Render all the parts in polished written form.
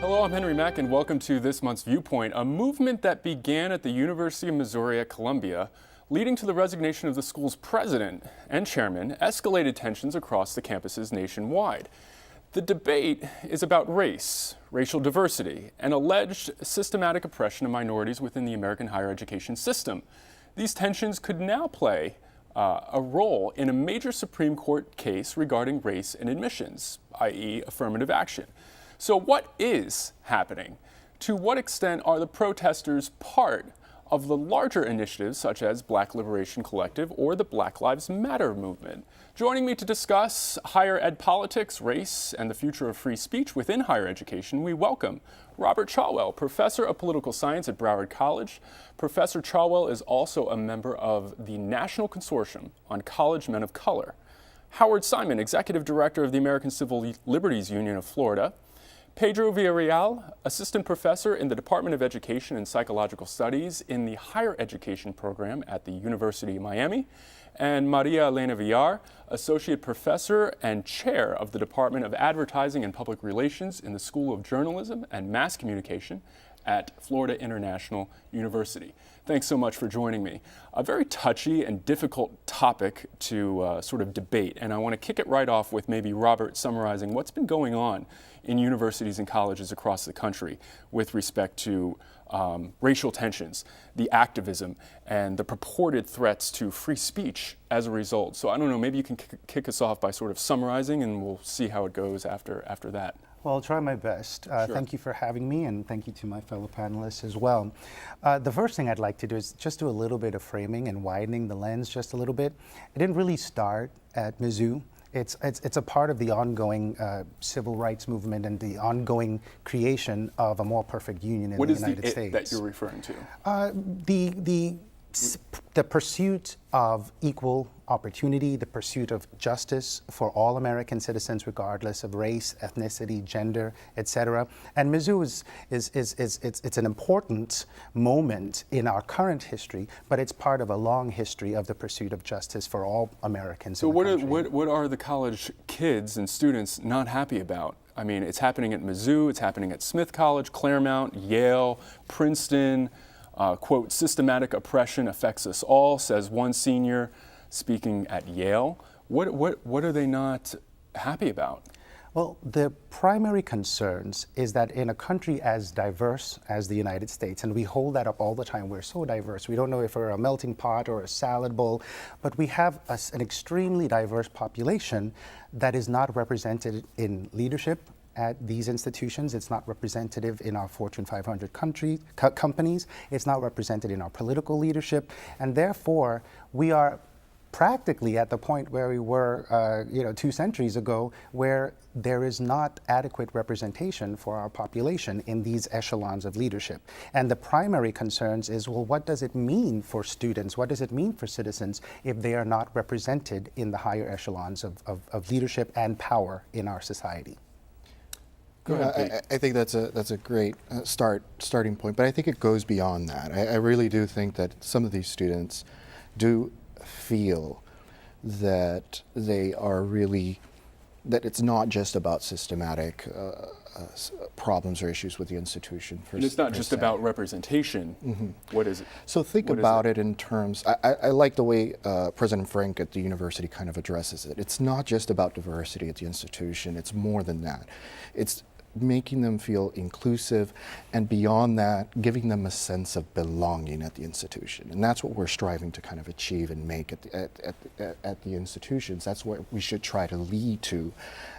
Hello, I'm Henry Mack, and welcome to this month's Viewpoint, a movement that began at the University of Missouri at Columbia, leading to the resignation of the school's president and chairman, escalated tensions across the campuses nationwide. The debate is about race, racial diversity, and alleged systematic oppression of minorities within the American higher education system. These tensions could now play a role in a major Supreme Court case regarding race and admissions, i.e. affirmative action. So what is happening? To what extent are the protesters part of the larger initiatives such as Black Liberation Collective or the Black Lives Matter movement? Joining me to discuss higher ed politics, race, and the future of free speech within higher education, we welcome Robert Chawel, Professor of Political Science at Broward College. Professor Chawel is also a member of the National Consortium on College Men of Color. Howard Simon, Executive Director of the American Civil Liberties Union of Florida. Pedro Villarreal, Assistant Professor in the Department of Education and Psychological Studies in the Higher Education Program at the University of Miami. And Maria Elena Villar, Associate Professor and Chair of the Department of Advertising and Public Relations in the School of Journalism and Mass Communication at Florida International University. Thanks so much for joining me. A very touchy and difficult topic to sort of debate, and I want to kick it right off with maybe Robert summarizing what's been going on in universities and colleges across the country with respect to racial tensions, the activism, and the purported threats to free speech as a result. So I don't know, maybe you can kick us off by sort of summarizing, and we'll see how it goes after that. Well, I'll try my best. Sure. Thank you for having me, and thank you to my fellow panelists as well. The first thing I'd like to do is just do a little bit of framing and widening the lens just a little bit. It didn't really start at Mizzou. It's a part of the ongoing civil rights movement and the ongoing creation of a more perfect union in the United States. What is that you're referring to? The pursuit of equal opportunity, the pursuit of justice for all American citizens, regardless of race, ethnicity, gender, etc. And Mizzou it's an important moment in our current history, but it's part of a long history of the pursuit of justice for all Americans. So what are the college kids and students not happy about? I mean, it's happening at Mizzou, it's happening at Smith College, Claremont, Yale, Princeton. Quote, systematic oppression affects us all, says one senior speaking at Yale. What are they not happy about? Well, the primary concerns is that in a country as diverse as the United States, and we hold that up all the time, we're so diverse, we don't know if we're a melting pot or a salad bowl, but we have an extremely diverse population that is not represented in leadership at these institutions. It's not representative in our Fortune 500 companies. It's not represented in our political leadership. And therefore, we are practically at the point where we were 2 centuries ago, where there is not adequate representation for our population in these echelons of leadership. And the primary concerns is, well, what does it mean for students? What does it mean for citizens if they are not represented in the higher echelons of leadership and power in our society? I think that's a great starting point, but I think it goes beyond that. I really do think that some of these students do feel that they are really, that it's not just about systematic problems or issues with the institution. And it's not just about representation. Mm-hmm. What is it? So think about it in terms, I like the way President Frank at the university kind of addresses it. It's not just about diversity at the institution, it's more than that. It's making them feel inclusive, and beyond that, giving them a sense of belonging at the institution. And that's what we're striving to kind of achieve and make at the institutions. That's what we should try to lead to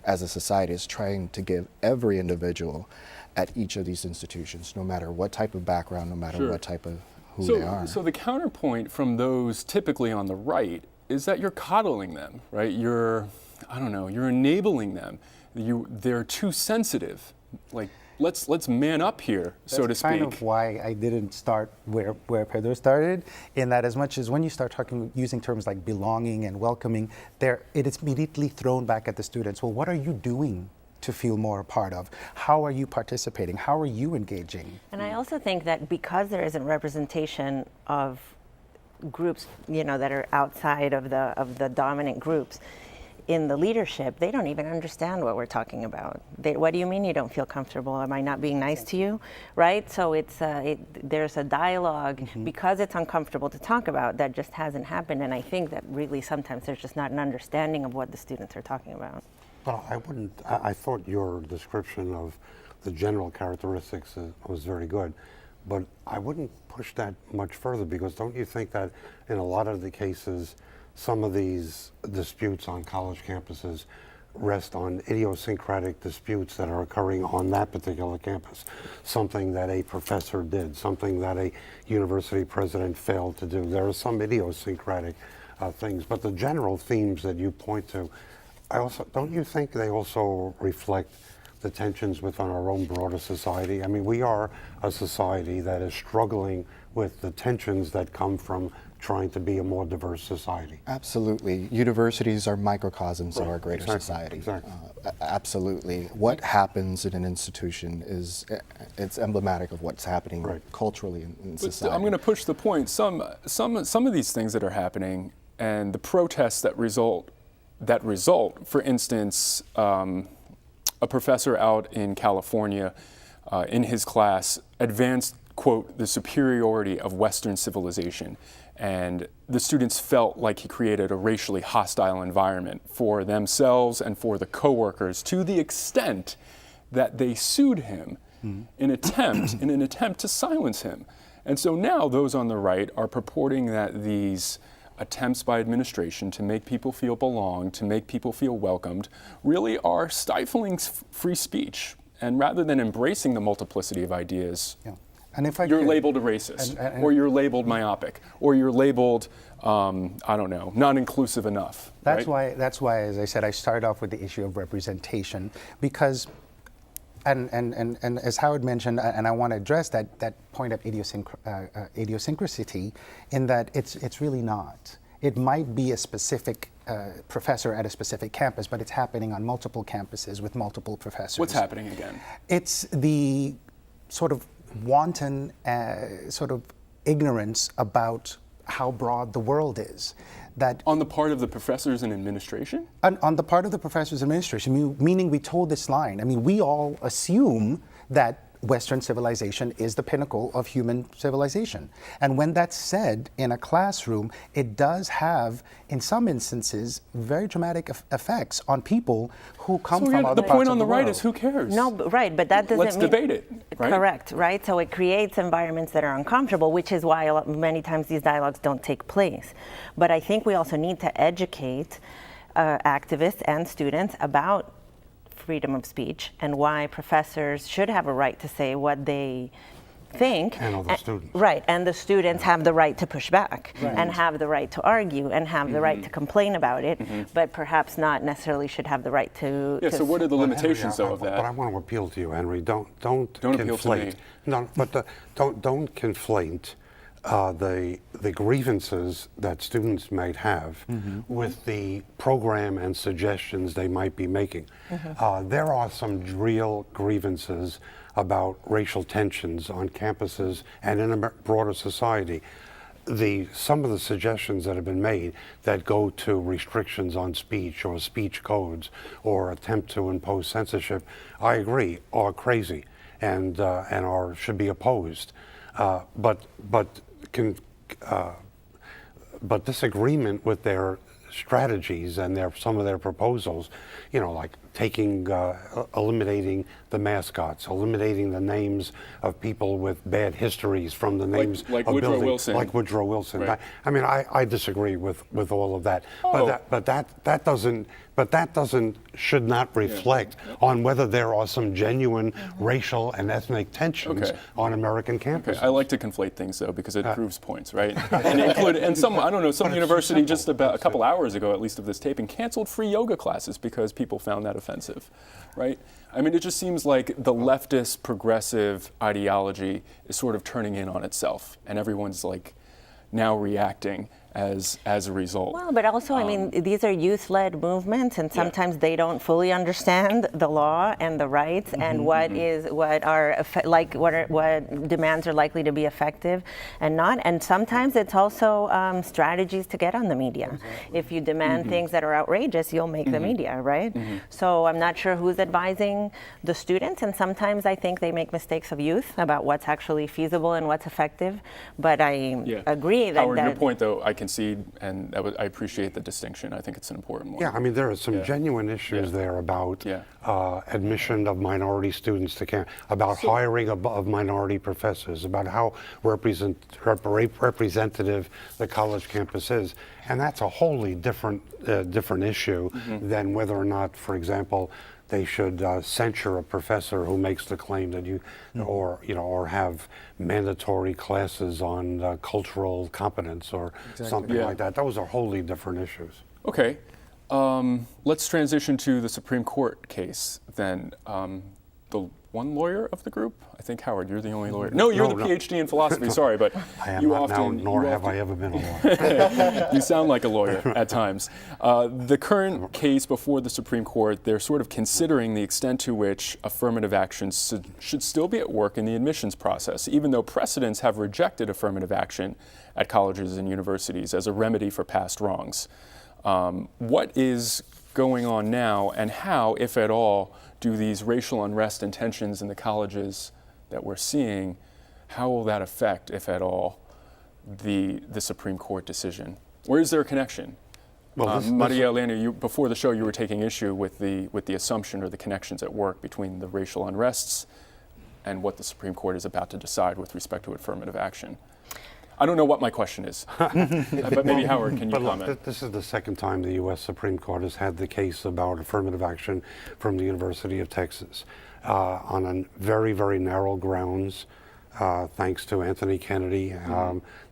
as a society, is trying to give every individual at each of these institutions, no matter what type of background, no matter what type of who they are. So the counterpoint from those typically on the right is that you're coddling them, right? You're enabling them. They're too sensitive. Like, let's man up here, so to speak. That's kind of why I didn't start where Pedro started, in that as much as when you start using terms like belonging and welcoming, it is immediately thrown back at the students. Well, what are you doing to feel more a part of? How are you participating? How are you engaging? And I also think that because there isn't representation of groups, that are outside of the dominant groups, in the leadership, they don't even understand what we're talking about. What do you mean you don't feel comfortable? Am I not being nice to you? Right? So there's a dialogue because it's uncomfortable to talk about that just hasn't happened. And I think that really sometimes there's just not an understanding of what the students are talking about. But I thought your description of the general characteristics was very good, but I wouldn't push that much further, because don't you think that in a lot of the cases, some of these disputes on college campuses rest on idiosyncratic disputes that are occurring on that particular campus? Something that a professor did, something that a university president failed to do. There are some idiosyncratic things, but the general themes that you point to, don't you think they also reflect the tensions within our own broader society? I mean, we are a society that is struggling with the tensions that come from trying to be a more diverse society. Absolutely. Universities are microcosms of our greater society. Exactly. Absolutely. What happens in an institution it's emblematic of what's happening culturally in society. I'm going to push the point. Some of these things that are happening and the protests that result, for instance, a professor out in California in his class advanced, quote, the superiority of Western civilization. And the students felt like he created a racially hostile environment for themselves and for the coworkers, to the extent that they sued him in an attempt to silence him. And so now those on the right are purporting that these attempts by administration to make people feel belonged, to make people feel welcomed, really are stifling free speech. And rather than embracing the multiplicity of ideas, and if you're labeled a racist, or you're labeled myopic, or you're labeled, I don't know, not inclusive enough. That's right? why, as I said, I started off with the issue of representation, because, and as Howard mentioned, and I want to address that point of idiosyncrasy, in that it's really not. It might be a specific professor at a specific campus, but it's happening on multiple campuses with multiple professors. What's happening again? It's the sort of wanton sort of ignorance about how broad the world is. That on the part of the professors and administration? On the part of the professors and administration, meaning we told this line. I mean, we all assume that Western civilization is the pinnacle of human civilization. And when that's said in a classroom, it does have, in some instances, very dramatic effects on people who come from other parts of the world. The point on the right is, who cares? No, right, but that doesn't Let's debate it, right? Correct, right? So it creates environments that are uncomfortable, which is why many times these dialogues don't take place. But I think we also need to educate activists and students about freedom of speech and why professors should have a right to say what they think. And all the students. Right, and the students have the right to push back and have the right to argue and have the right to complain about it, but perhaps not necessarily should have the right to... So what are the limitations, though, of that? But I want to appeal to you, Henry. Don't conflate. Appeal to me. No, but don't conflate the grievances that students might have with the program and suggestions they might be making. There are some real grievances about racial tensions on campuses and in a broader society. Some of the suggestions that have been made that go to restrictions on speech or speech codes or attempt to impose censorship, I agree, are crazy and should be opposed. But disagreement with their strategies and some of their proposals, like eliminating the mascots, eliminating the names of people with bad histories from the names like of Woodrow buildings, Wilson. like Woodrow Wilson. Right. I disagree with all of that. But that should not reflect on whether there are some genuine racial and ethnic tensions on American campuses. I like to conflate things, though, because it proves points, right? and some university just about a couple hours ago, at least of this taping, canceled free yoga classes because people found that offensive, right? I mean, it just seems like the leftist progressive ideology is sort of turning in on itself, and everyone's like now reacting. as a result. Well, but also, I mean, these are youth-led movements, and sometimes they don't fully understand the law and the rights and what demands are likely to be effective and not. And sometimes it's also strategies to get on the media. If you demand things that are outrageous, you'll make the media, right? So I'm not sure who's advising the students, and sometimes I think they make mistakes of youth about what's actually feasible and what's effective. But I agree that Howard, your point, though, I concede, and I appreciate the distinction. I think it's an important one. Yeah, I mean, there are some genuine issues there about admission of minority students to campus, about hiring of minority professors, about how representative the college campus is. And that's a wholly different issue than whether or not, for example, they should censure a professor who makes the claim that or have mandatory classes on cultural competence or something like that. Those are wholly different issues. Okay, let's transition to the Supreme Court case then. The one lawyer of the group, I think, Howard, you're the only lawyer. No, you're the PhD in philosophy. Sorry, but I am not now, nor have I ever been a lawyer. You sound like a lawyer at times. The current case before the Supreme Court, they're sort of considering the extent to which affirmative action should still be at work in the admissions process, even though precedents have rejected affirmative action at colleges and universities as a remedy for past wrongs. What is going on now, and how, if at all, do these racial unrest and tensions in the colleges that we're seeing, how will that affect, if at all, the Supreme Court decision? Or is there a connection? Well, Maria Elena, before the show, you were taking issue with the assumption or the connections at work between the racial unrests and what the Supreme Court is about to decide with respect to affirmative action. I don't know what my question is, but maybe Howard, can you comment? Look, this is the second time the U.S. Supreme Court has had the case about affirmative action from the University of Texas on a very, very narrow grounds, thanks to Anthony Kennedy.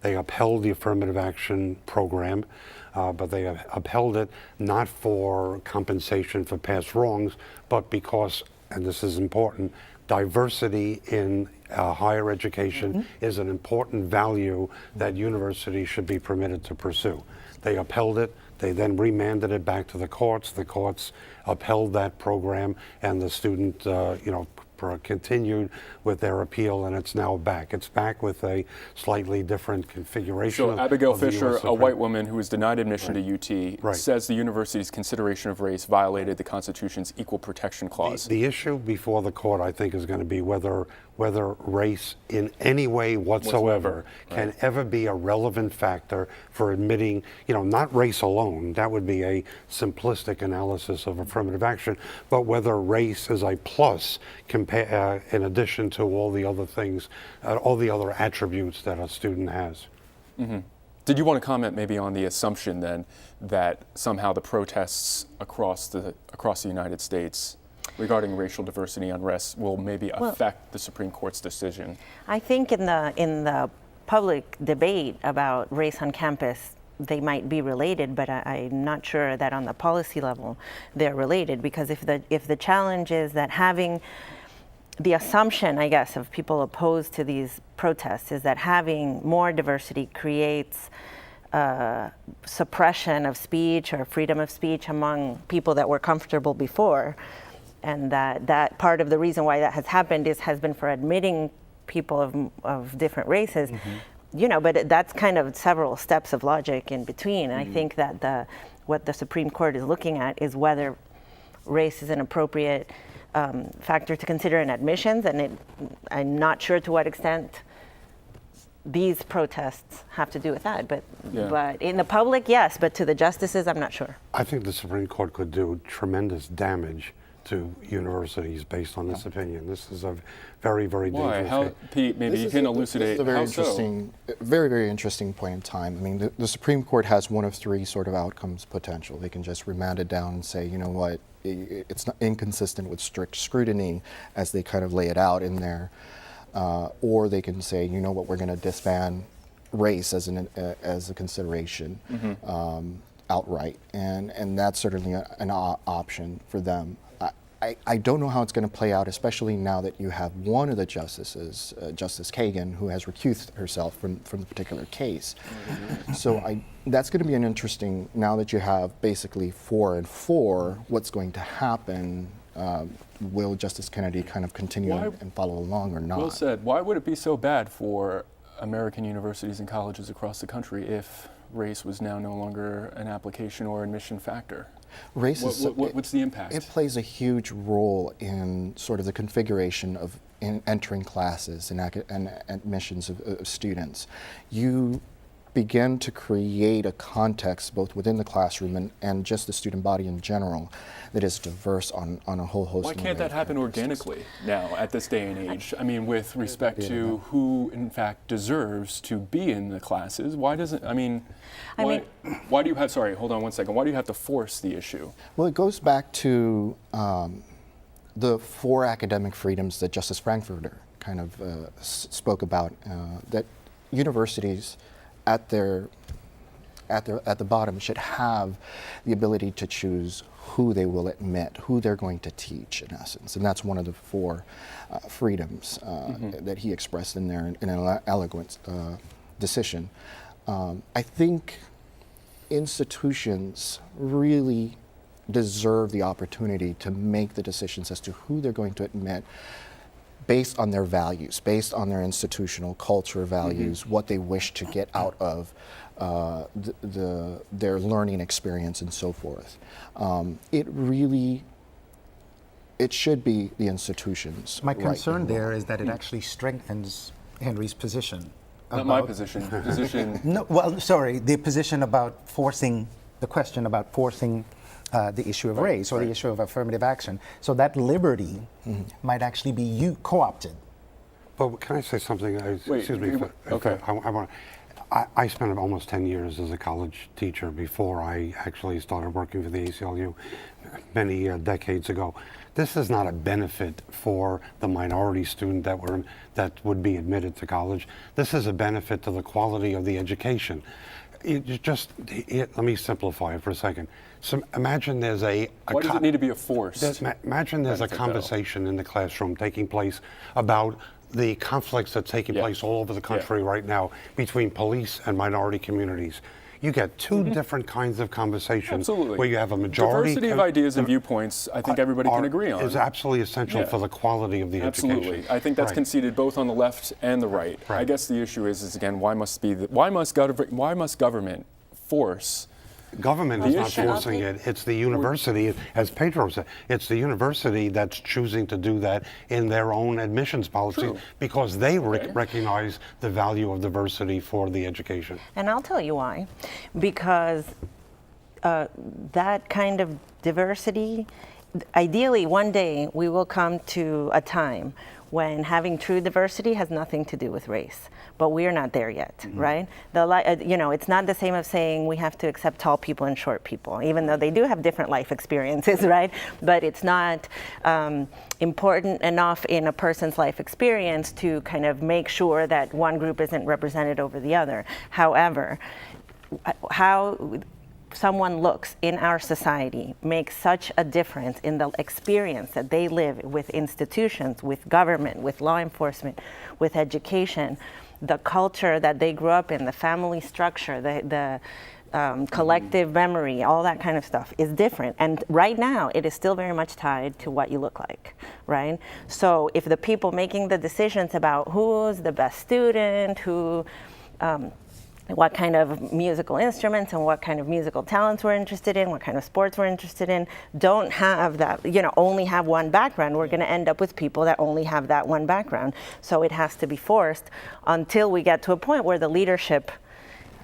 They upheld the affirmative action program, but they upheld it not for compensation for past wrongs, but because, and this is important, diversity in higher education is an important value that universities should be permitted to pursue. They upheld it. They then remanded it back to the courts. The courts upheld that program, and the student, continued with their appeal, and it's now back. It's back with a slightly different configuration. So Abigail Fisher, a white woman who was denied admission to UT, says the university's consideration of race violated the Constitution's Equal Protection Clause. The issue before the court, I think, is going to be whether race in any way whatsoever can ever be a relevant factor for admitting, not race alone, that would be a simplistic analysis of affirmative action, but whether race is a plus in addition to all the other things, all the other attributes that a student has. Did you want to comment maybe on the assumption then that somehow the protests across the United States regarding racial diversity unrest will maybe affect the Supreme Court's decision? I think in the public debate about race on campus, they might be related, but I'm not sure that on the policy level they're related, because if the challenge is that having the assumption, I guess, of people opposed to these protests is that having more diversity creates suppression of speech or freedom of speech among people that were comfortable before, and that part of the reason why that has happened has been for admitting people of different races. But that's kind of several steps of logic in between. And I think that what the Supreme Court is looking at is whether race is an appropriate factor to consider in admissions, and I'm not sure to what extent these protests have to do with that. But in the public, yes, but to the justices, I'm not sure. I think the Supreme Court could do tremendous damage to universities based on this opinion. This is a very, very dangerous case. Pete, maybe you can elucidate. This is a very interesting, very, very interesting point in time. I mean, the Supreme Court has one of three sort of outcomes potential. They can just remand it down and say, you know what, it's not inconsistent with strict scrutiny as they kind of lay it out in there. Or they can say, you know what, we're going to disband race as a consideration outright. And that's certainly an option for them. I don't know how it's going to play out, especially now that you have one of the justices, Justice Kagan, who has recused herself from the particular case. So that's going to be an interesting, now that you have basically 4 and 4, what's going to happen? Will Justice Kennedy kind of continue and follow along or not? Well said. Why would it be so bad for American universities and colleges across the country if race was now no longer an application or admission factor? Race is, what's the impact? It plays a huge role in sort of the configuration of entering classes and admissions of students. You begin to create a context both within the classroom and just the student body in general that is diverse on a whole host of Why can't that happen organically now at this day and age? I mean, with respect to who in fact deserves to be in the classes, why doesn't, why do you have, sorry, hold on one second, why do you have to force the issue? Well, it goes back to the 4 academic freedoms that Justice Frankfurter kind of spoke about, that universities at the bottom should have the ability to choose who they will admit, who they're going to teach, in essence. And that's one of the 4 freedoms that he expressed in there in an eloquent decision. I think institutions really deserve the opportunity to make the decisions as to who they're going to admit based on their values, based on their institutional culture values, what they wish to get out of their learning experience and so forth. It should be the institutions. My concern there is that it actually strengthens Henry's position. Not my position. No, well, sorry, the position about forcing, the question about forcing the issue of race or the issue of affirmative action. So that liberty might actually be co-opted. But can I say something? Wait, Excuse me. okay. I spent almost 10 years as a college teacher before I actually started working for the ACLU many decades ago. This is not a benefit for the minority student that would be admitted to college. This is a benefit to the quality of the education. Let me simplify it for a second. So imagine there's why does it need to be a force? Imagine there's a conversation in the classroom taking place about the conflicts that's taking place all over the country right now between police and minority communities. You get 2 different kinds of conversations where you have a majority. Diversity of ideas and viewpoints, I think everybody can agree on. Is absolutely essential for the quality of the education. Absolutely. I think that's conceded both on the left and the right. I guess the issue is again, why must government force? Government is not forcing it. It's the university, as Pedro said, it's the university that's choosing to do that in their own admissions policy because they recognize the value of diversity for the education. And I'll tell you why. Because that kind of diversity, ideally one day we will come to a time when having true diversity has nothing to do with race. But we're not there yet, right? It's not the same as saying we have to accept tall people and short people, even though they do have different life experiences, right? But it's not important enough in a person's life experience to kind of make sure that one group isn't represented over the other. However, how someone looks in our society makes such a difference in the experience that they live with institutions, with government, with law enforcement, with education, the culture that they grew up in, the family structure, the collective memory, all that kind of stuff is different. And right now, it is still very much tied to what you look like, right? So if the people making the decisions about who's the best student, what kind of musical instruments and what kind of musical talents we're interested in, what kind of sports we're interested in, don't have that, only have one background, we're going to end up with people that only have that one background. So it has to be forced until we get to a point where the leadership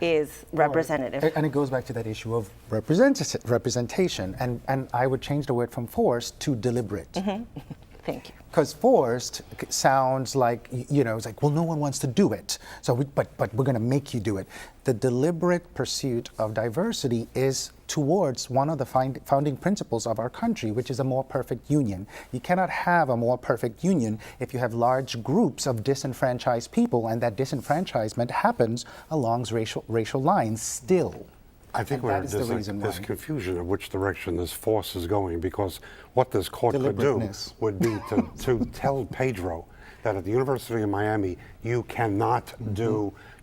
is representative. And it goes back to that issue of representation. And I would change the word from forced to deliberate. Thank you. Because forced sounds like, it's like, well, no one wants to do it. So, but we're going to make you do it. The deliberate pursuit of diversity is towards one of the founding principles of our country, which is a more perfect union. You cannot have a more perfect union if you have large groups of disenfranchised people, and that disenfranchisement happens along racial lines still. I think And that is the there's reason this why. confusion of which direction this force is going, because what this court could do Deliberateness. would be to tell Pedro that at the University of Miami, you cannot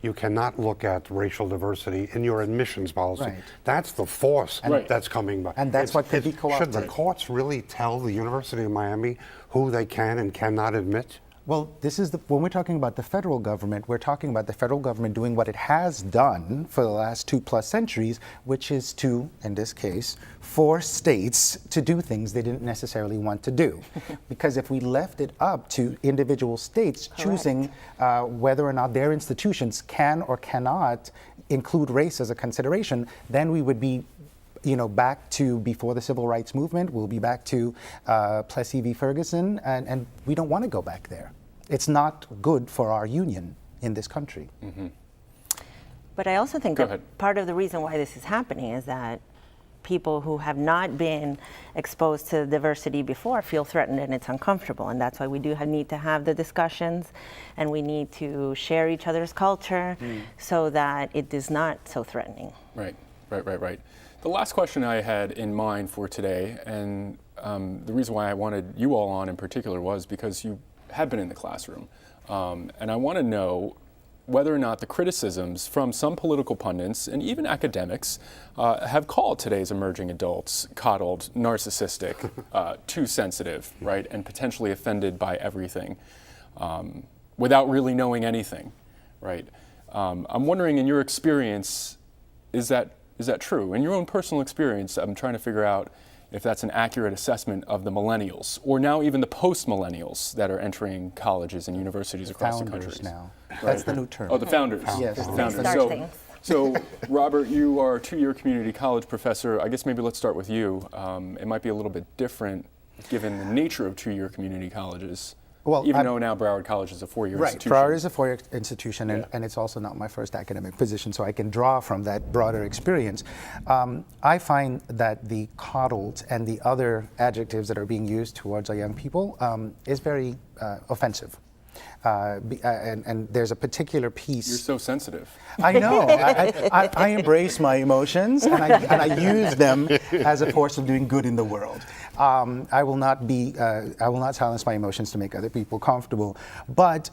you cannot look at racial diversity in your admissions policy. Right. That's the force Right. that's coming by. And that's what could be Should the co-opted. courts really tell the University of Miami who they can and cannot admit? Well, this is when we're talking about the federal government, we're talking about the federal government doing what it has done for the last 2+ centuries, which is to, in this case, force states to do things they didn't necessarily want to do. Because if we left it up to individual states choosing whether or not their institutions can or cannot include race as a consideration, then we would be back to before the civil rights movement. We'll be back to Plessy v. Ferguson, and we don't want to go back there. It's not good for our union in this country. But I also think Go that ahead. part of the reason why this is happening is that people who have not been exposed to diversity before feel threatened and it's uncomfortable. And that's why we do need to have the discussions, and we need to share each other's culture so that it is not so threatening. Right. The last question I had in mind for today, and the reason why I wanted you all on in particular was because you have been in the classroom. And I want to know whether or not the criticisms from some political pundits and even academics have called today's emerging adults coddled, narcissistic, too sensitive, right, and potentially offended by everything without really knowing anything, right? I'm wondering, in your experience, is that true? In your own personal experience, I'm trying to figure out if that's an accurate assessment of the millennials, or now even the post-millennials that are entering colleges and universities across the country. Founders now. That's the new term. Oh, the founders. Yes. The They founders. start things. So, Robert, you are a 2-year community college professor. I guess maybe let's start with you. It might be a little bit different given the nature of 2-year community colleges. Well, even though now Broward College is a 4-year Right, institution. Broward is a 4-year institution, and it's also not my first academic position, so I can draw from that broader experience. I find that the coddled and the other adjectives that are being used towards our young people is very offensive. And there's a particular piece. You're so sensitive. I know. I embrace my emotions, and I use them as a force of doing good in the world. I will not silence my emotions to make other people comfortable. But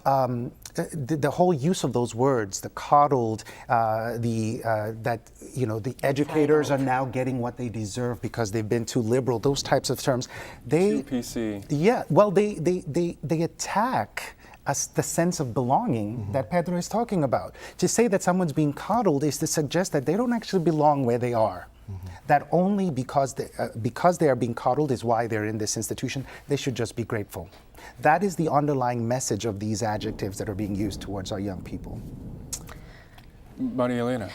the whole use of those words, the coddled, the educators are now getting what they deserve because they've been too liberal. Those types of terms, Too PC. Yeah. Well, they attack the sense of belonging that Pedro is talking about. To say that someone's being coddled is to suggest that they don't actually belong where they are. That only because they are being coddled is why they're in this institution. They should just be grateful. That is the underlying message of these adjectives that are being used towards our young people. Maria Elena.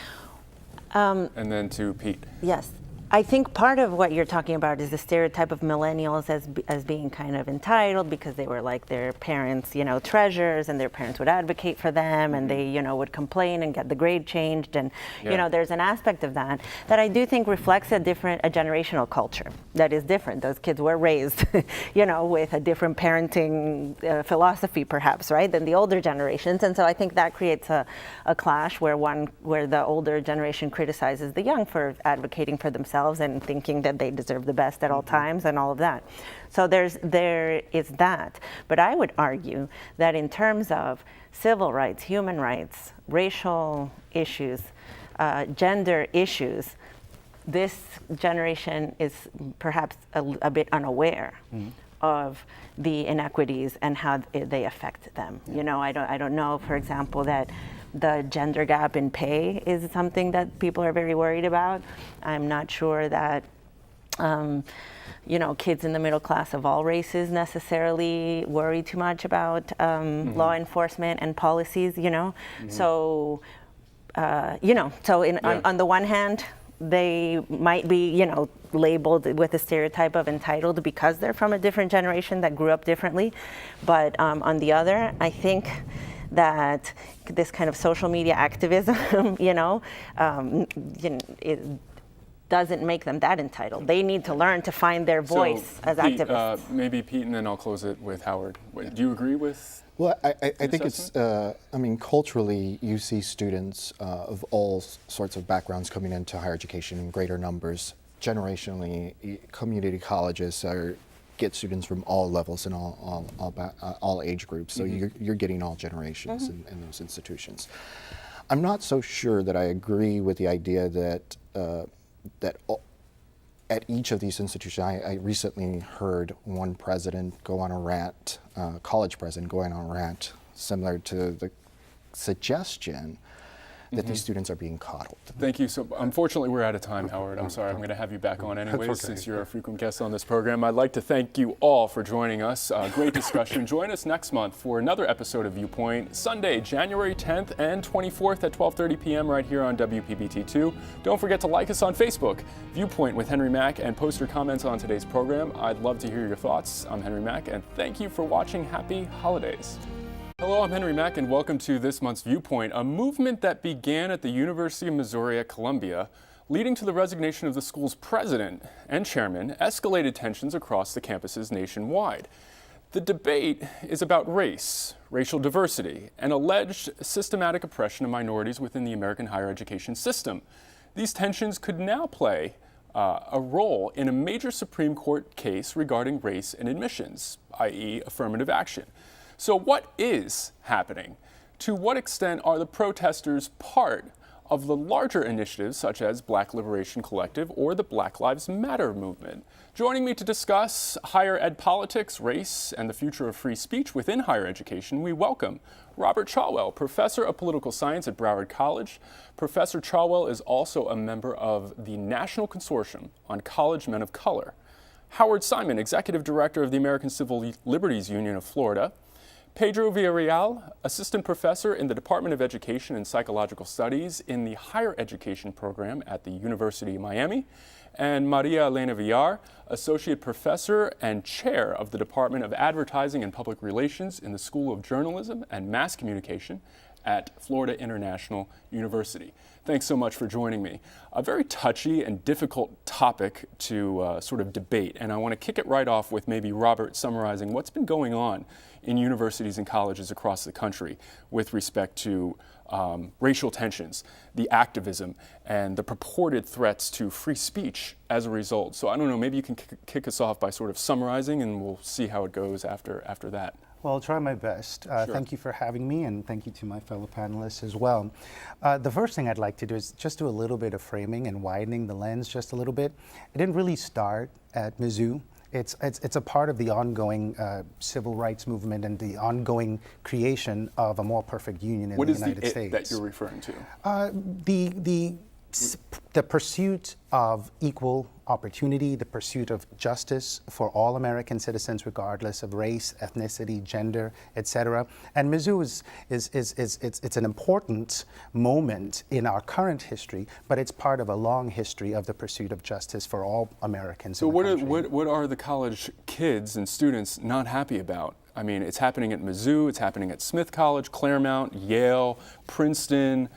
And then to Pete. Yes. I think part of what you're talking about is the stereotype of millennials as being kind of entitled because they were like their parents, treasures, and their parents would advocate for them, and they, would complain and get the grade changed, and there's an aspect of that I do think reflects a generational culture that is different. Those kids were raised, with a different parenting philosophy, perhaps, right, than the older generations, and so I think that creates a clash where the older generation criticizes the young for advocating for themselves and thinking that they deserve the best at all times and all of that. So there is that. But I would argue that in terms of civil rights, human rights, racial issues, gender issues, this generation is perhaps a bit unaware of the inequities and how they affect them. I don't know, for example, that the gender gap in pay is something that people are very worried about. I'm not sure that kids in the middle class of all races necessarily worry too much about law enforcement and policies. So on the one hand, they might be, labeled with a stereotype of entitled because they're from a different generation that grew up differently. But on the other, I think that this kind of social media activism, it doesn't make them that entitled. They need to learn to find their voice as Pete, activists. Maybe Pete, and then I'll close it with Howard. Do you agree with Well, I think assessment? I mean, culturally, you see students of all sorts of backgrounds coming into higher education in greater numbers. Generationally, community colleges get students from all levels and all age groups. So you're getting all generations in those institutions. I'm not so sure that I agree with the idea that at each of these institutions, I recently heard one president go on a rant, college president going on a rant, similar to the suggestion that these students are being coddled. Thank you. So, unfortunately, we're out of time, Howard. I'm sorry. I'm going to have you back on anyways, okay. since you're a frequent guest on this program. I'd like to thank you all for joining us. Great discussion. Join us next month for another episode of Viewpoint, Sunday, January 10th and 24th at 12:30 p.m. right here on WPBT2. Don't forget to like us on Facebook, Viewpoint with Henry Mack, and post your comments on today's program. I'd love to hear your thoughts. I'm Henry Mack, and thank you for watching. Happy holidays. Hello, I'm Henry Mack, and welcome to this month's Viewpoint, a movement that began at the University of Missouri at Columbia, leading to the resignation of the school's president and chairman, escalated tensions across the campuses nationwide. The debate is about race, racial diversity, and alleged systematic oppression of minorities within the American higher education system. These tensions could now play a role in a major Supreme Court case regarding race and admissions, i.e. affirmative action. So what is happening? To what extent are the protesters part of the larger initiatives such as Black Liberation Collective or the Black Lives Matter movement? Joining me to discuss higher ed politics, race, and the future of free speech within higher education, we welcome Robert Chawel, Professor of Political Science at Broward College. Professor Chawel is also a member of the National Consortium on College Men of Color. Howard Simon, Executive Director of the American Civil Liberties Union of Florida. Pedro Villarreal, Assistant Professor in the Department of Education and Psychological Studies in the Higher Education Program at the University of Miami, and Maria Elena Villar, Associate Professor and Chair of the Department of Advertising and Public Relations in the School of Journalism and Mass Communication at Florida International University. Thanks so much for joining me. A very touchy and difficult topic to sort of debate, and I want to kick it right off with maybe Robert summarizing what's been going on in universities and colleges across the country with respect to racial tensions, the activism, and the purported threats to free speech as a result. So I don't know, maybe you can kick us off by sort of summarizing, and we'll see how it goes after that. Well, I'll try my best. Sure. Thank you for having me, and thank you to my fellow panelists as well. The first thing I'd like to do is just do a little bit of framing and widening the lens just a little bit. It didn't really start at Mizzou. It's a part of the ongoing civil rights movement and the ongoing creation of a more perfect union in the United States. What is the it that you're referring to? The pursuit of equal opportunity, the pursuit of justice for all American citizens, regardless of race, ethnicity, gender, etc. And Mizzou it's an important moment in our current history, but it's part of a long history of the pursuit of justice for all Americans. So in the country. what are the college kids and students not happy about? I mean, it's happening at Mizzou, it's happening at Smith College, Claremont, Yale, Princeton.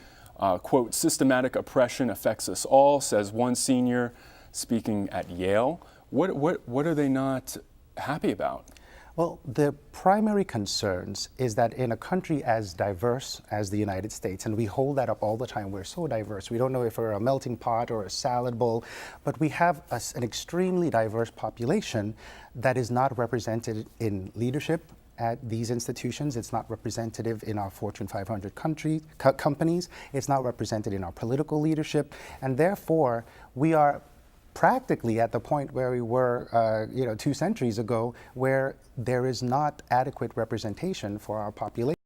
Quote, systematic oppression affects us all, says one senior speaking at Yale. What are they not happy about? Well, the primary concerns is that in a country as diverse as the United States, and we hold that up all the time, we're so diverse, we don't know if we're a melting pot or a salad bowl, but we have an extremely diverse population that is not represented in leadership at these institutions. It's not representative in our Fortune 500 companies. It's not represented in our political leadership. And therefore, we are practically at the point where we were 2 centuries ago, where there is not adequate representation for our population.